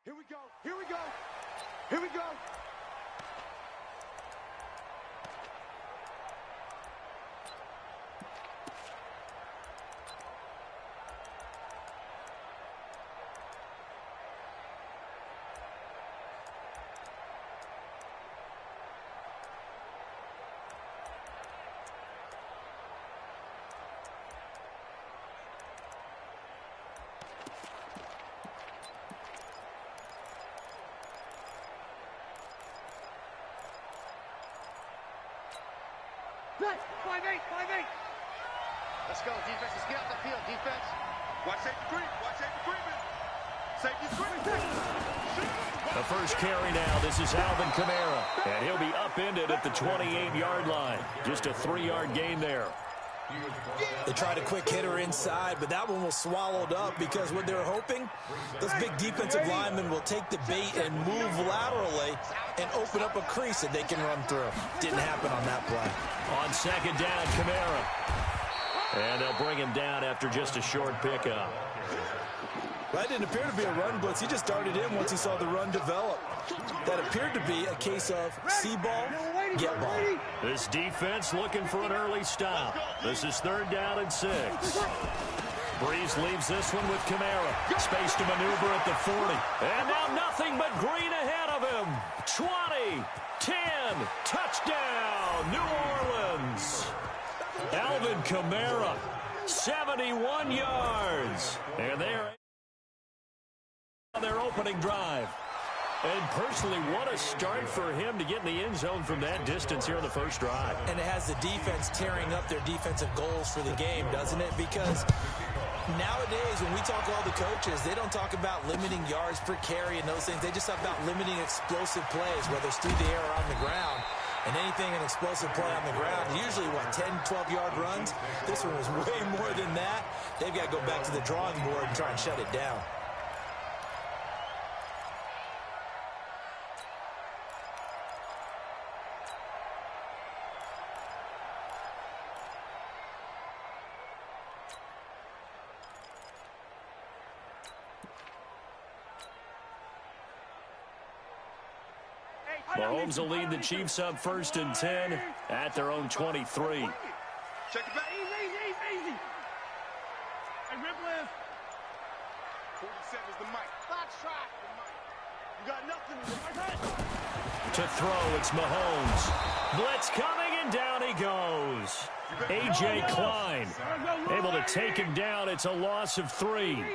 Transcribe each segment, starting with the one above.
Here we go. Here we go. Here we go. Let's 5-8, 5-8. Let's go, defense. Let's get out the field, defense. Watch safety creep. Watch safety creeping. Safety creep. The first carry now. This is Alvin Kamara. And he'll be upended at the 28-yard line. Just a 3-yard gain there. They tried a quick hitter inside, but that one was swallowed up because what they're hoping, those big defensive linemen will take the bait and move laterally and open up a crease that they can run through. Didn't happen on that play. On second down, Kamara. And they'll bring him down after just a short pickup. That didn't appear to be a run blitz. He just darted in once he saw the run develop. That appeared to be a case of see ball, get ball. This defense looking for an early stop. This is 3rd down and 6. Breeze leaves this one with Kamara. Space to maneuver at the 40. And now nothing but green ahead of him. 20, 10, touchdown, New Orleans. Alvin Kamara, 71 yards. And they're on their opening drive. And personally, what a start for him to get in the end zone from that distance here on the first drive. And it has the defense tearing up their defensive goals for the game, doesn't it? Because nowadays, when we talk to all the coaches, they don't talk about limiting yards per carry and those things. They just talk about limiting explosive plays, whether it's through the air or on the ground. And anything an explosive play on the ground, usually, 10, 12-yard runs? This one was way more than that. They've got to go back to the drawing board and try and shut it down. Mahomes will lead the Chiefs up 1st and 10 at their own 23. Check it back. Easy. Hey, rip left. 47 is the mic. Box track. You got nothing. To throw, it's Mahomes. Blitz coming, and down he goes. A.J. Klein able to take him down. It's a loss of 3. Easy.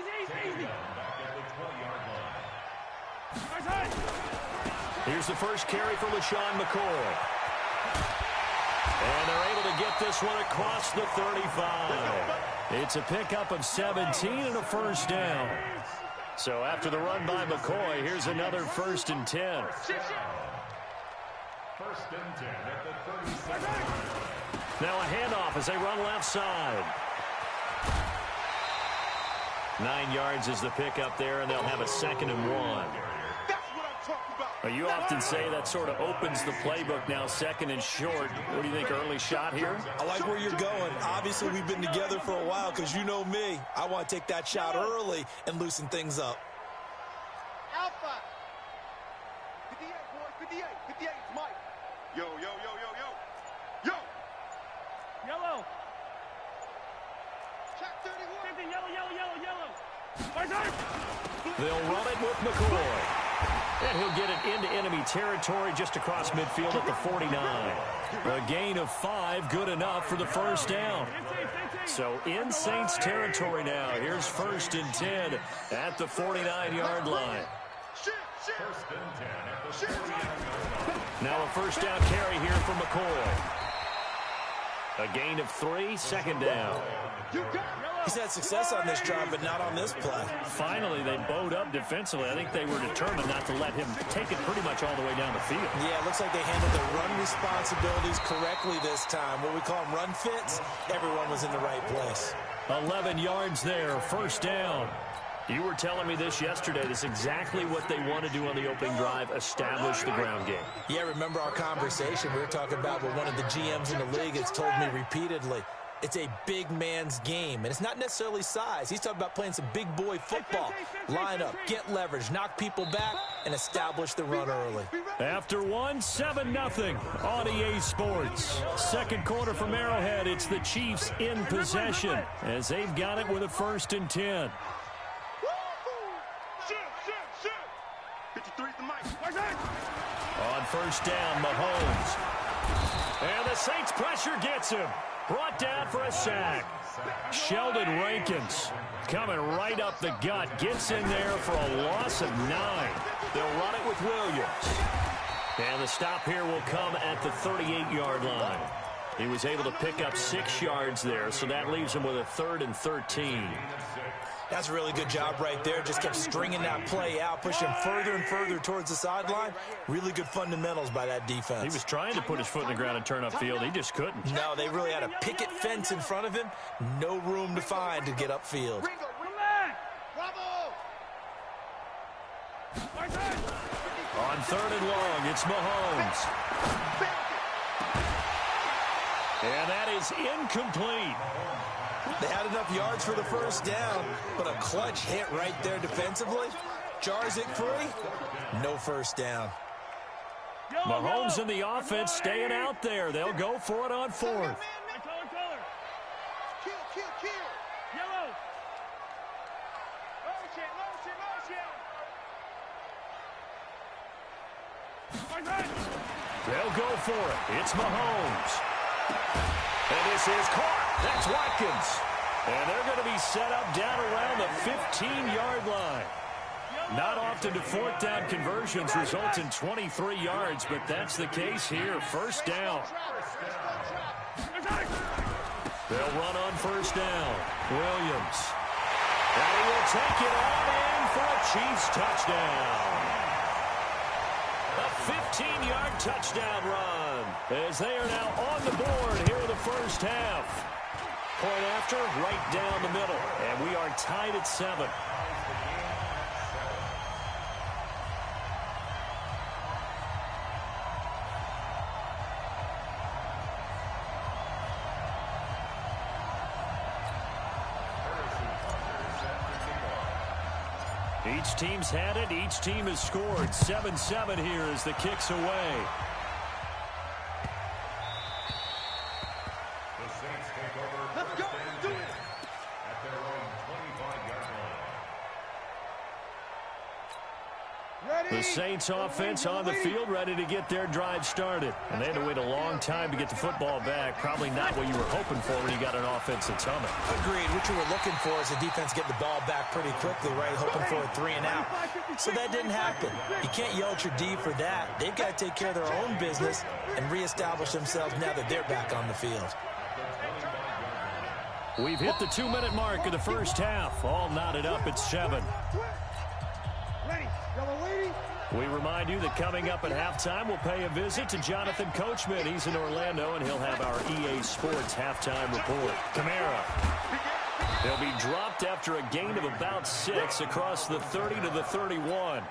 Here's the first carry for LaShawn McCoy. And they're able to get this one across the 35. It's a pickup of 17 and a first down. So after the run by McCoy, here's another 1st and 10. 1st and 10 at the 37. Now a handoff as they run left side. 9 yards is the pickup there, and they'll have a 2nd and 1. You often say that sort of opens the playbook now, 2nd and short. What do you think, early shot here? I like where you're going. Obviously, we've been together for a while because you know me. I want to take that shot early and loosen things up. Alpha. 58, boy. 58. 58 is Mike. Yo. Yellow. Check 31. Yellow. They'll run it with McCoy. And he'll get it into enemy territory just across midfield at the 49. A gain of 5, good enough for the first down. So in Saints territory now. Here's 1st and 10 at the 49-yard line. 1st and 10 at the 49. Now a first down carry here for McCoy. A gain of 3, 2nd down. He's had success on this drive, but not on this play. Finally, they bowed up defensively. I think they were determined not to let him take it pretty much all the way down the field. Yeah, it looks like they handled their run responsibilities correctly this time. What we call them run fits, everyone was in the right place. 11 yards there, first down. You were telling me this yesterday. This is exactly what they want to do on the opening drive, establish the ground game. Yeah, remember our conversation. We were talking about what one of the GMs in the league has told me repeatedly. It's a big man's game, and it's not necessarily size. He's talking about playing some big boy football. Line up, get leverage, knock people back, and establish the run early. After one, 7-0 on EA Sports. Second quarter from Arrowhead, it's the Chiefs in possession as they've got it with a 1st and 10. Shoot. 53's the mic. On 1st down, Mahomes. And the Saints pressure gets him. Brought down for a sack. Sheldon Rankins coming right up the gut. Gets in there for a loss of 9. They'll run it with Williams. And the stop here will come at the 38-yard line. He was able to pick up 6 yards there, so that leaves him with a 3rd and 13. That's a really good job right there. Just kept stringing that play out, pushing further and further towards the sideline. Really good fundamentals by that defense. He was trying to put his foot in the ground and turn upfield. He just couldn't. No, they really had a picket fence in front of him. No room to find to get upfield. On 3rd and long, it's Mahomes. And that is incomplete. They had enough yards for the 1st down, but a clutch hit right there defensively. Jars it free. No 1st down. Mahomes and the offense staying out there. They'll go for it on 4th. Color. Kill. Yellow. They'll go for it. It's Mahomes. And this is caught. That's Watkins. And they're going to be set up down around the 15-yard line. Not often do 4th down conversions result in 23 yards, but that's the case here. 1st down. They'll run on 1st down. Williams. And he will take it on in for a Chiefs touchdown. A 15-yard touchdown run as they are now on the board here in the 1st half. Point after, right down the middle, and we are tied at 7. Each team's had it. Each team has scored. 7-7 here as the kick's away. The Saints take over. Let's go. Let's do it. At their own 25-yard line. The Saints offense on the field, ready to get their drive started. And they had to wait a long time to get the football back. Probably not what you were hoping for when you got an offense that's humming. Agreed. What you were looking for is the defense get the ball back pretty quickly, right? Hoping for a 3 and out. So that didn't happen. You can't yell at your D for that. They've got to take care of their own business and reestablish themselves now that they're back on the field. We've hit the 2-minute mark of the 1st half. All knotted up at 7. We remind you that coming up at halftime, we'll pay a visit to Jonathan Coachman. He's in Orlando, and he'll have our EA Sports halftime report. Kamara. He'll be dropped after a gain of about 6 across the 30 to the 31.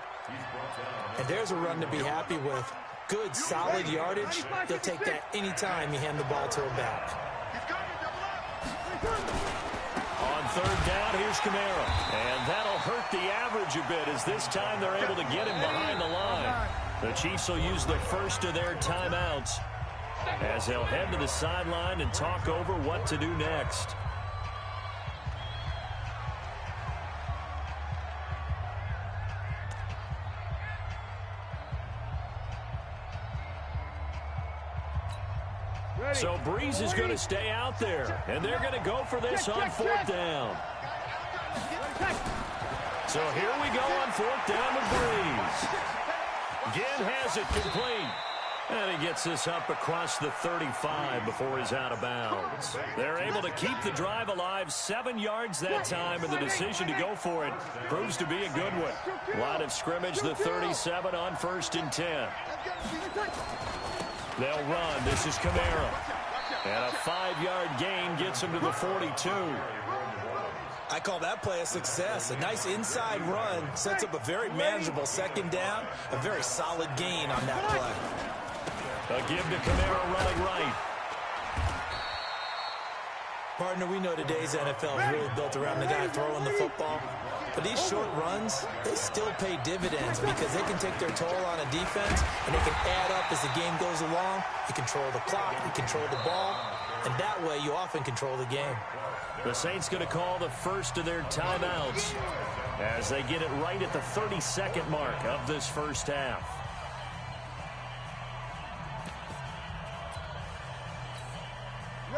And there's a run to be happy with. Good, solid yardage. They'll take that anytime you hand the ball to a back. On 3rd down, here's Kamara. And that'll hurt the average a bit as this time they're able to get him behind the line. The Chiefs will use the first of their timeouts as they'll head to the sideline and talk over what to do next. So Breeze is going to stay out there, and they're going to go for this on 4th down. So here we go on 4th down with Breeze. Ginn has it complete. And he gets this up across the 35 before he's out of bounds. They're able to keep the drive alive, 7 yards that time, and the decision to go for it proves to be a good one. Line of scrimmage, the 37 on 1st and 10. They'll run. This is Kamara. And a 5-yard gain gets him to the 42. I call that play a success. A nice inside run sets up a very manageable 2nd down. A very solid gain on that play. A give to Kamara running right. Partner, we know today's NFL is really built around the guy throwing the football. But these short runs, they still pay dividends because they can take their toll on a defense, and they can add up as the game goes along. You control the clock, you control the ball, and that way you often control the game. The Saints going to call the first of their timeouts as they get it right at the 30-second mark of this first half.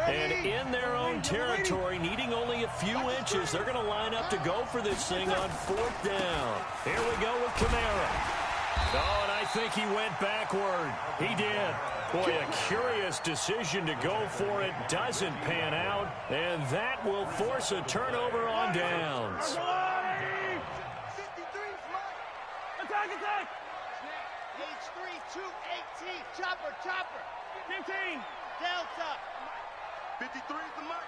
And in their own territory, needing only a few inches, they're going to line up to go for this thing on fourth down. Here we go with Kamara. Oh, and I think he went backward. He did. Boy, a curious decision to go for it. Doesn't pan out, and that will force a turnover on downs. Attack, attack! H3, 218, chopper, chopper. 15! Delta. 53 is the mark.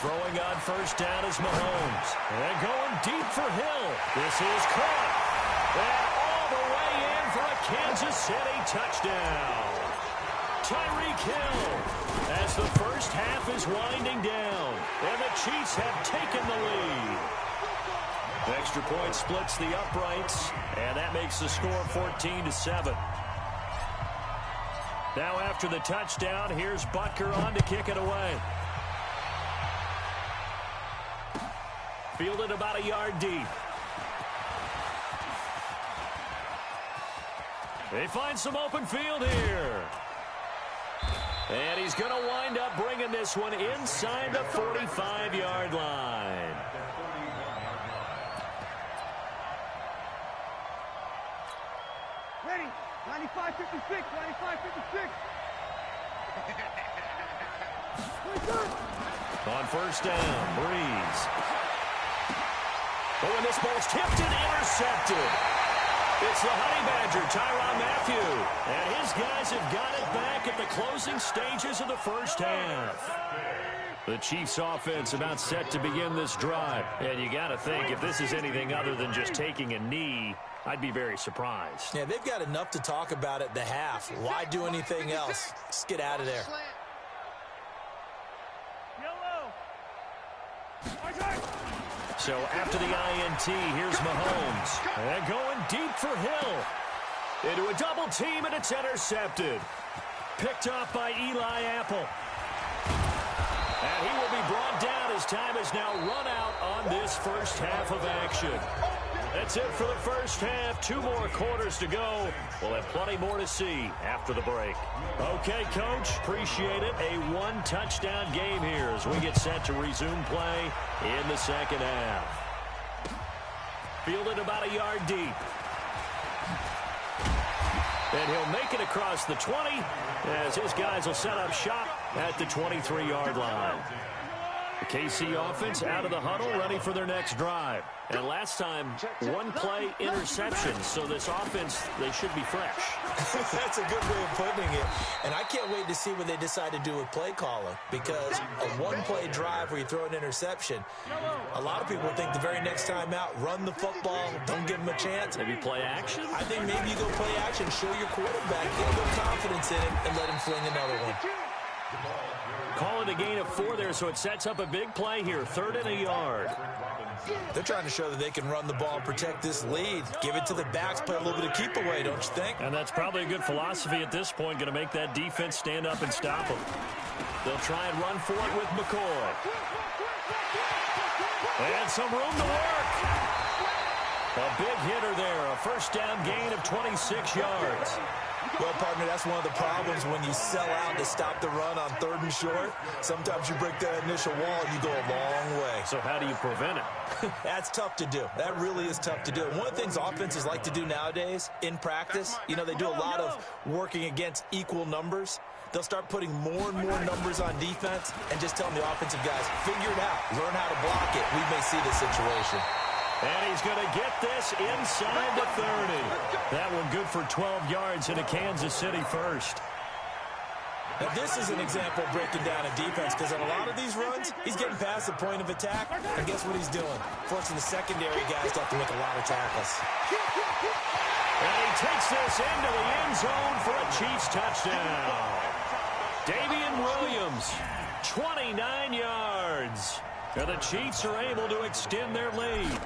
Throwing on first down is Mahomes. And going deep for Hill. This is caught. And all the way in for a Kansas City touchdown. Tyreek Hill as the first half is winding down. And the Chiefs have taken the lead. Extra point splits the uprights. And that makes the score 14-7. Now after the touchdown, here's Butker on to kick it away. Fielded about a yard deep. They find some open field here. And he's going to wind up bringing this one inside the 45-yard line. Ready? 95-56, 95-56. On first down, Breeze. Oh, and this ball's tipped and intercepted. It's the Honey Badger, Tyrann Mathieu. And his guys have got it back at the closing stages of the first half. The Chiefs offense about set to begin this drive. And you got to think, if this is anything other than just taking a knee, I'd be very surprised. Yeah, they've got enough to talk about at the half. Why do anything else? Just get out of there. Yellow. So after the INT, here's Mahomes. And going deep for Hill. Into a double team, and it's intercepted. Picked off by Eli Apple. And he will be brought down as time is now run out on this first half of action. That's it for the first half. 2 more quarters to go. We'll have plenty more to see after the break. Okay, Coach, appreciate it. A 1-touchdown game here as we get set to resume play in the second half. Fielded about a yard deep. And he'll make it across the 20 as his guys will set up shop at the 23-yard line. The KC offense out of the huddle, ready for their next drive. And last time, 1-play interception, so this offense, they should be fresh. That's a good way of putting it. And I can't wait to see what they decide to do with play calling, because a 1-play drive where you throw an interception, a lot of people think the very next time out, run the football, don't give them a chance. Maybe play action? I think maybe you go play action, show your quarterback, get a little confidence in him, and let him fling another one. Call it a gain of 4 there, so it sets up a big play here, 3rd and a yard. They're trying to show that they can run the ball, protect this lead, give it to the backs, play a little bit of keep away, don't you think? And that's probably a good philosophy at this point, going to make that defense stand up and stop them. They'll try and run for it with McCoy. And some room to work. A big hitter there, a first down gain of 26 yards. Well, partner, that's one of the problems when you sell out to stop the run on 3rd and short. Sometimes you break that initial wall and you go a long way. So how do you prevent it? That's tough to do. That really is tough to do. One of the things offenses like to do nowadays in practice, you know, they do a lot of working against equal numbers. They'll start putting more and more numbers on defense and just telling the offensive guys, figure it out, learn how to block it. We may see this situation. And he's going to get this inside the 30. That one good for 12 yards into Kansas City first. Now, this is an example of breaking down a defense, because on a lot of these runs, he's getting past the point of attack, and guess what he's doing? Forcing the secondary guys to have to make a lot of tackles. And he takes this into the end zone for a Chiefs touchdown. Damian Williams 29 yards. And the Chiefs are able to extend their lead.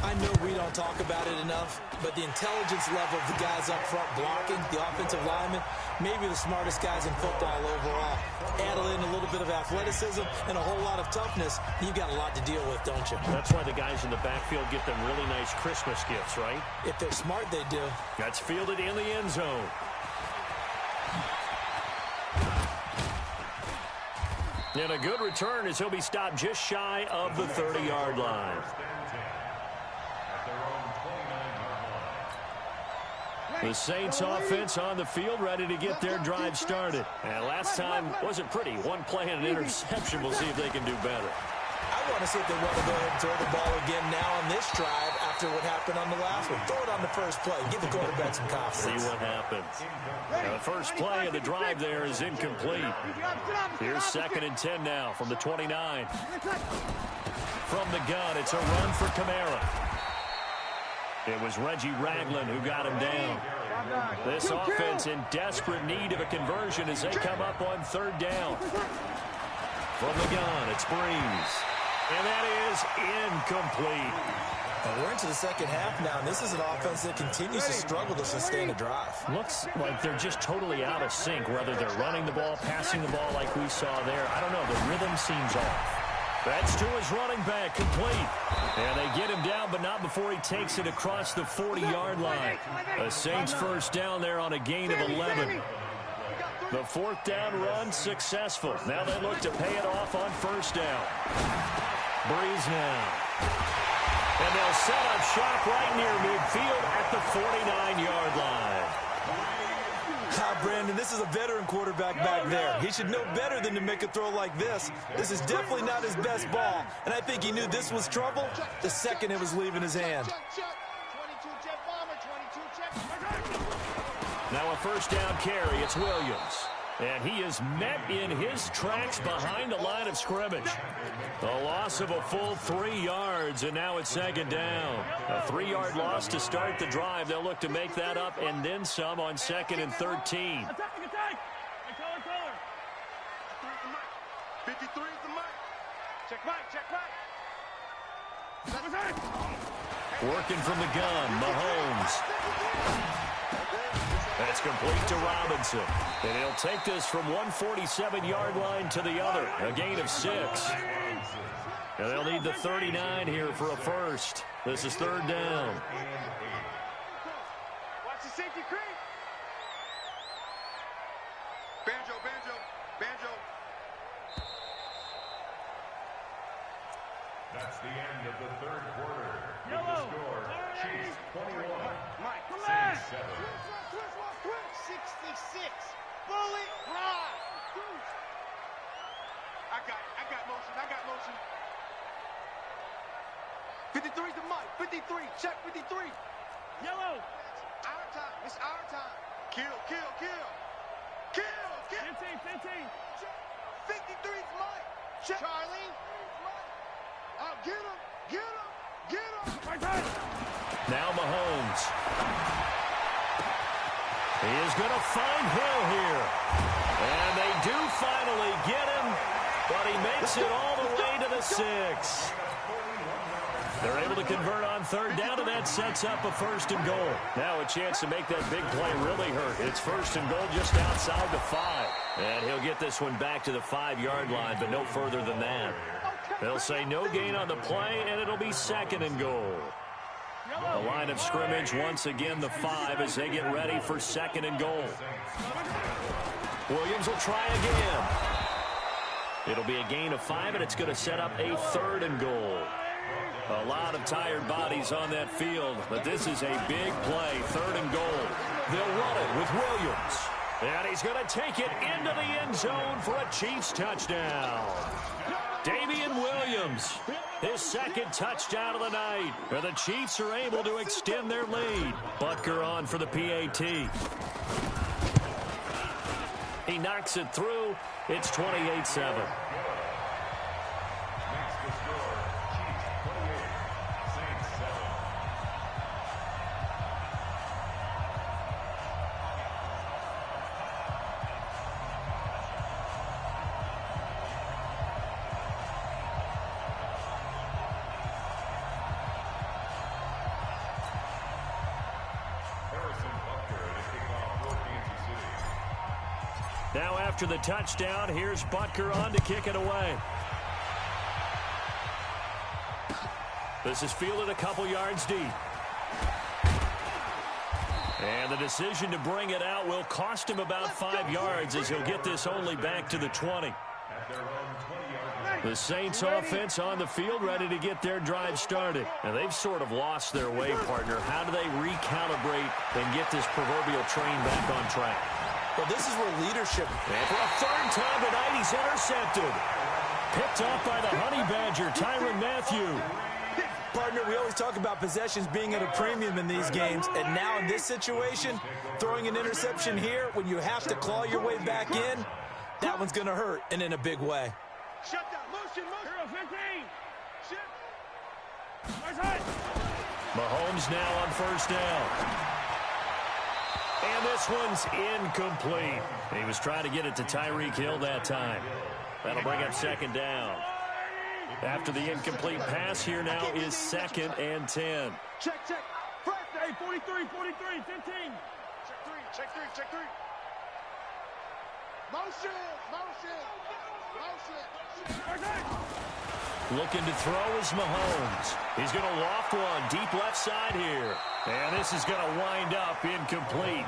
I know we don't talk about it enough, but the intelligence level of the guys up front blocking, the offensive linemen, maybe the smartest guys in football overall. Add in a little bit of athleticism and a whole lot of toughness, you've got a lot to deal with, don't you? That's why the guys in the backfield get them really nice Christmas gifts, right? If they're smart, they do. That's fielded in the end zone. And a good return as he'll be stopped just shy of the 30-yard line. The Saints offense on the field ready to get their drive started. And last time wasn't pretty. One play and an interception. We'll see if they can do better. I want to see if they want to go ahead and throw the ball again now on this drive after what happened on the last one. Throw it on the first play. Give the quarterback some confidence. See what happens. Now, the first play of the drive there is incomplete. Here's 2nd and 10 now from the 29. From the gun, it's a run for Kamara. It was Reggie Ragland who got him down. This offense in desperate need of a conversion as they come up on 3rd down. From the gun, it's Breeze. And that is incomplete. And we're into the second half now, and this is an offense that continues to struggle to sustain a drive. Looks like they're just totally out of sync, whether they're running the ball, passing the ball like we saw there. I don't know. The rhythm seems off. That's to his running back, complete. And they get him down, but not before he takes it across the 40-yard line. The Saints first down there on a gain of 11. The 4th down run successful. Now they look to pay it off on 1st down. Breeze now. And they'll set up shop right near midfield at the 49-yard line. Brandon, this is a veteran quarterback back there. He should know better than to make a throw like this. This is definitely not his best ball. And I think he knew this was trouble the second it was leaving his hand. Now a 1st down carry. It's Williams. And he is met in his tracks behind the line of scrimmage. A loss of a full 3 yards, and now it's 2nd down. A 3-yard loss to start the drive. They'll look to make that up and then some on 2nd and 13. Attack! Color! 53 is the mic. Check back! Working from the gun, Mahomes. That's complete to Robinson. And he'll take this from 147-yard line to the other. A gain of 6. And they'll need the 39 here for a first. This is 3rd down. Watch the safety creep. Banjo. That's the end of the 3rd quarter. With the Yellow. score, Chiefs 21, Mike, Saints 7. 66. Bullet high. I got motion. 53 is the mic. 53. Check 53. Yellow! Our time. It's our time. Kill. 15! 53 is Mike. Check. Charlie. Get him. Right side! Now Mahomes. He is going to find Hill here. And they do finally get him, but he makes it all the way to the 6. They're able to convert on 3rd down, and that sets up a 1st and goal. Now a chance to make that big play really hurt. It's 1st and goal just outside the 5. And he'll get this one back to the 5-yard line, but no further than that. They'll say no gain on the play, and it'll be 2nd and goal. The line of scrimmage, once again, the 5 as they get ready for 2nd and goal. Williams will try again. It'll be a gain of 5, and it's going to set up a 3rd and goal. A lot of tired bodies on that field, but this is a big play, 3rd and goal. They'll run it with Williams. And he's going to take it into the end zone for a Chiefs touchdown. Damian Williams, his 2nd touchdown of the night. And the Chiefs are able to extend their lead. Butker on for the PAT. He knocks it through. It's 28-7. Now after the touchdown, here's Butker on to kick it away. This is fielded a couple yards deep. And the decision to bring it out will cost him about 5 yards as he'll get this only back to the 20. The Saints offense on the field ready to get their drive started. And they've sort of lost their way, partner. How do they recalibrate and get this proverbial train back on track? Well, this is where leadership. And for a third time tonight, he's intercepted. Picked off by the Honey Badger, Tyrann Mathieu. Partner, we always talk about possessions being at a premium in these games, and now in this situation, throwing an interception here when you have to claw your way back in, that one's going to hurt, and in a big way. Shut down. Motion. Hero 15. Shit. Nice hit. Mahomes now on first down. And this one's incomplete. He was trying to get it to Tyreek Hill that time. That'll bring up second down. After the incomplete pass, here now is 2nd and 10. Check. Hey, 43, 15. Check three. Motion. Looking to throw is Mahomes. He's going to loft one deep left side here. And this is going to wind up incomplete.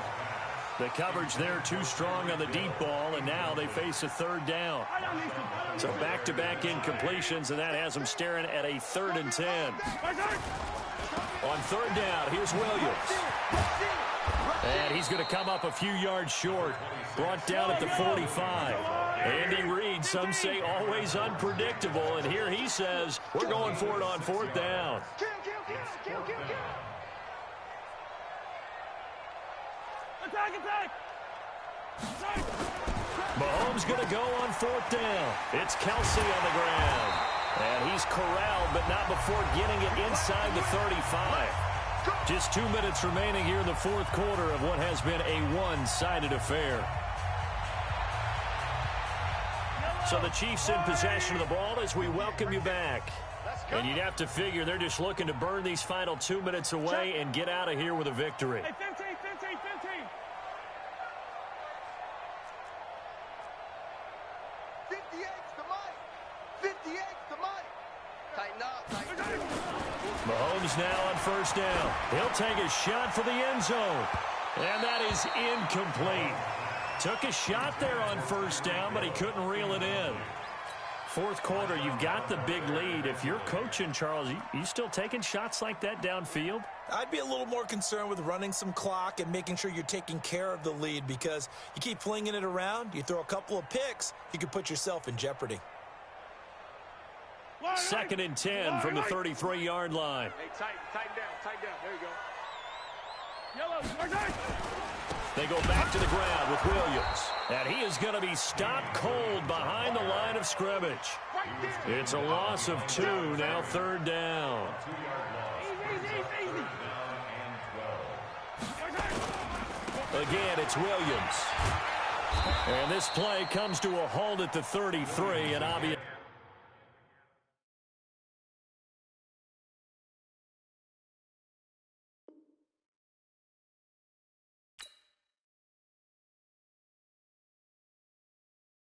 The coverage there too strong on the deep ball, and now they face a third down. So back-to-back incompletions, and that has them staring at a 3rd and 10. On third down, here's Williams. And he's going to come up a few yards short. Brought down at the 45. Andy Reid, some say always unpredictable, and here he says, we're going for it on 4th down. Attack! Mahomes going to go on 4th down. It's Kelsey on the ground. And he's corralled, but not before getting it inside the 35. Just 2 minutes remaining here in the 4th quarter of what has been a one-sided affair. So the Chiefs in possession of the ball as we welcome you back. And you'd have to figure they're just looking to burn these final 2 minutes away and get out of here with a victory. Hey, 15. 58's the money. Tighten up. Mahomes now on first down. He'll take a shot for the end zone. And that is incomplete. Took a shot there on first down, but he couldn't reel it in. 4th quarter, you've got the big lead. If you're coaching, Charles, you still taking shots like that downfield? I'd be a little more concerned with running some clock and making sure you're taking care of the lead, because you keep flinging it around, you throw a couple of picks, you could put yourself in jeopardy. 2nd and 10 from the 33-yard line. Hey, tighten down. There you go. Yellow. They go back to the ground with Williams. And he is going to be stopped cold behind the line of scrimmage. It's a loss of 2, now 3rd down. Easy. Again, it's Williams. And this play comes to a halt at the 33, and obvious.